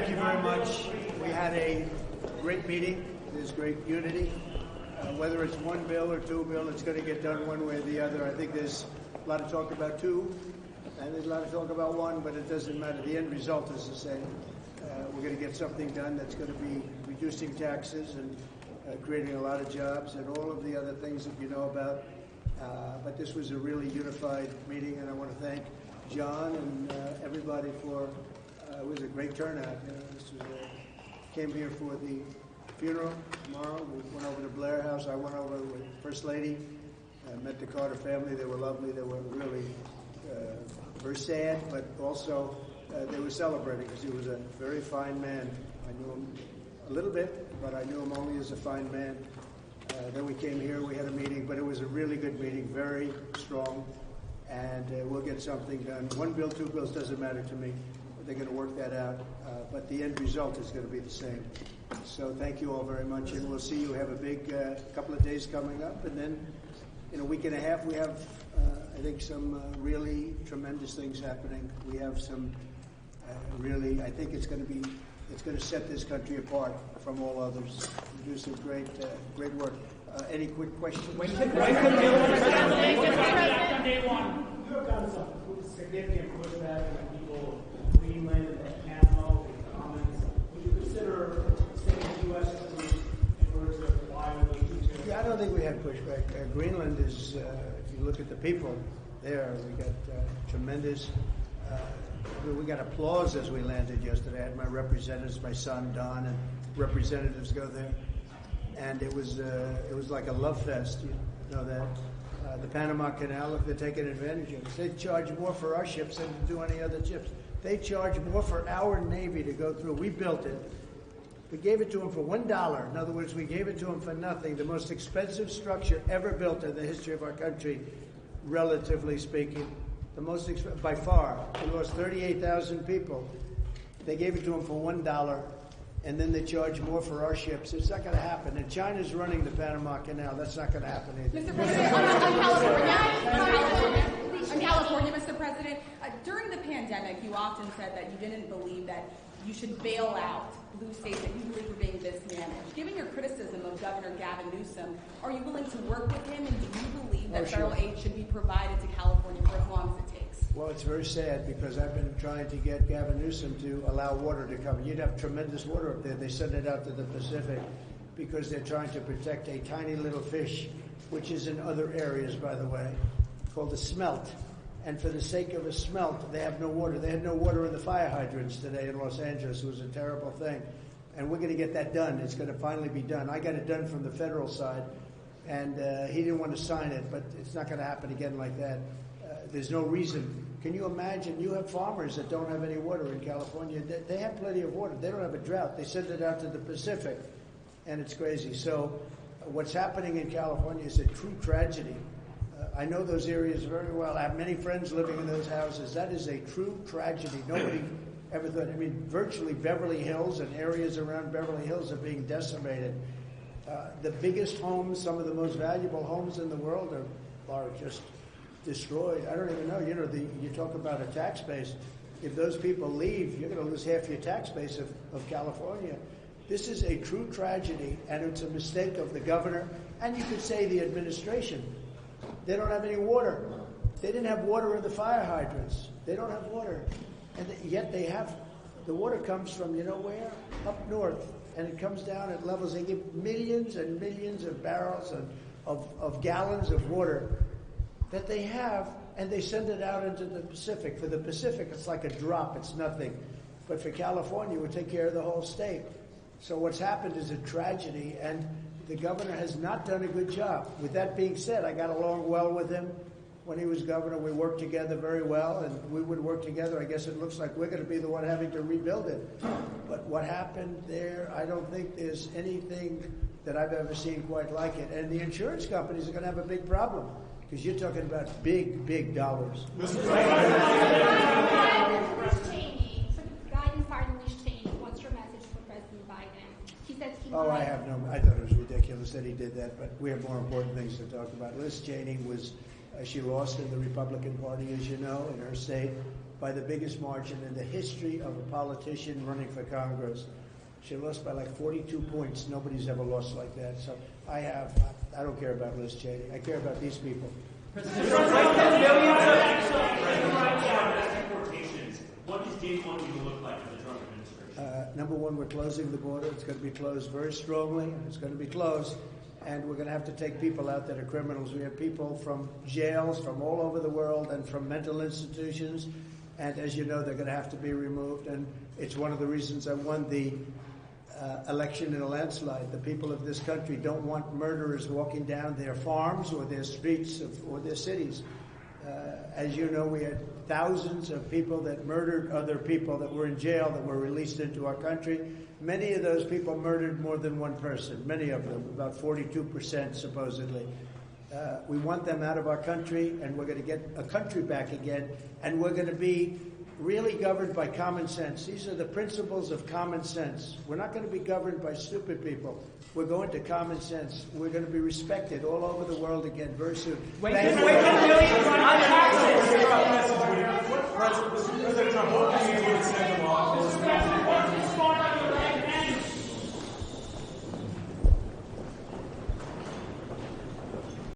Thank you very much. We had a great meeting. There's great unity. Whether it's one bill or two bills, it's going to get done one way or the other. I think there's a lot of talk about two, and there's a lot of talk about one, but it doesn't matter. The end result is the same. We're going to get something done that's going to be reducing taxes and creating a lot of jobs and all of the other things that you know about. But this was a really unified meeting, and I want to thank John and everybody for it was a great turnout. Came here for the funeral tomorrow. We went over to Blair House. I went over with First Lady. Met the Carter family. They were lovely. They were really very sad, but also they were celebrating because he was a very fine man. I knew him a little bit, but I knew him only as a fine man. Then we came here. We had a meeting, but it was a really good meeting, very strong, and we'll get something done. One bill, two bills, doesn't matter to me. They're going to work that out, but the end result is going to be the same. So thank you all very much, and we'll see you. Have a big couple of days coming up, and then in a week and a half we have, I think, some really tremendous things happening. We have some really, I think it's going to set this country apart from all others. We do some great work. Any quick questions? When can day one? You have gotten some significant pushback from people in Greenland and Panama with comments. Would you consider sending U.S. troops in order to fly with those troops? Yeah, I don't think we had pushback. Greenland is, if you look at the people there, we got tremendous. We got applause as we landed yesterday. I had my representatives, my son Don, and representatives go there, and it was like a love fest. You know that the Panama Canal, if they're taking advantage of it, they charge more for our ships than to do any other ships. They charge more for our Navy to go through. We built it. We gave it to them for $1. In other words, we gave it to them for nothing. The most expensive structure ever built in the history of our country, relatively speaking. The most by far. We lost 38,000 people. They gave it to them for $1, and then they charge more for our ships. It's not going to happen. And China's running the Panama Canal. That's not going to happen either. Mr. President, on California, Mr. President, during the pandemic, you often said that you didn't believe that you should bail out blue states that you believe were being mismanaged. Given your criticism of Governor Gavin Newsom, are you willing to work with him, and do you believe that federal aid should be provided to California for as long as it takes? Well, it's very sad because I've been trying to get Gavin Newsom to allow water to come. You'd have tremendous water up there. They send it out to the Pacific because they're trying to protect a tiny little fish, which is in other areas, by the way, called a smelt. And for the sake of a smelt, they have no water. They had no water in the fire hydrants today in Los Angeles. It was a terrible thing. And we're going to get that done. It's going to finally be done. I got it done from the federal side, and he didn't want to sign it, but it's not going to happen again like that. There's no reason. Can you imagine? You have farmers that don't have any water in California. They have plenty of water. They don't have a drought. They send it out to the Pacific, and it's crazy. So what's happening in California is a true tragedy. I know those areas very well. I have many friends living in those houses. That is a true tragedy. Nobody ever thought. I mean, virtually Beverly Hills and areas around Beverly Hills are being decimated. The biggest homes, some of the most valuable homes in the world are just destroyed. I don't even know. You know, you talk about a tax base. If those people leave, you're going to lose half your tax base of California. This is a true tragedy, and it's a mistake of the governor, and you could say the administration. They don't have any water. They didn't have water in the fire hydrants. They don't have water. And yet they have, the water comes from, you know where? Up north. And it comes down at levels, they give millions and millions of barrels of gallons of water that they have, and they send it out into the Pacific. For the Pacific, it's like a drop. It's nothing. But for California, it would take care of the whole state. So what's happened is a tragedy, and the governor has not done a good job. With that being said, I got along well with him when he was governor. We worked together very well, and we would work together. I guess it looks like we're going to be the one having to rebuild it. But what happened there, I don't think there's anything that I've ever seen quite like it. And the insurance companies are going to have a big problem because you're talking about big, big dollars. I have no. I thought it was ridiculous that he did that, but we have more important things to talk about. Liz Cheney was, she lost in the Republican Party, as you know, in her state. by the biggest margin in the history of a politician running for Congress. She lost by like 42 points. Nobody's ever lost like that. So I don't care about Liz Cheney. I care about these people. President, what does day one need to look like for the Trump administration? Number one, we're closing the border. It's going to be closed very strongly. It's going to be closed. And we're going to have to take people out that are criminals. We have people from jails from all over the world and from mental institutions. And as you know, they're going to have to be removed. And it's one of the reasons I won the election in a landslide. The people of this country don't want murderers walking down their farms or their streets or their cities. As you know, we had thousands of people that murdered other people that were in jail that were released into our country. Many of those people murdered more than one person, many of them, about 42% supposedly. We want them out of our country, and we're going to get a country back again, and we're going to be really governed by common sense. These are the principles of common sense. We're not going to be governed by stupid people. We're going to common sense. We're going to be respected all over the world again very soon. President Trump, what are you able to send them off?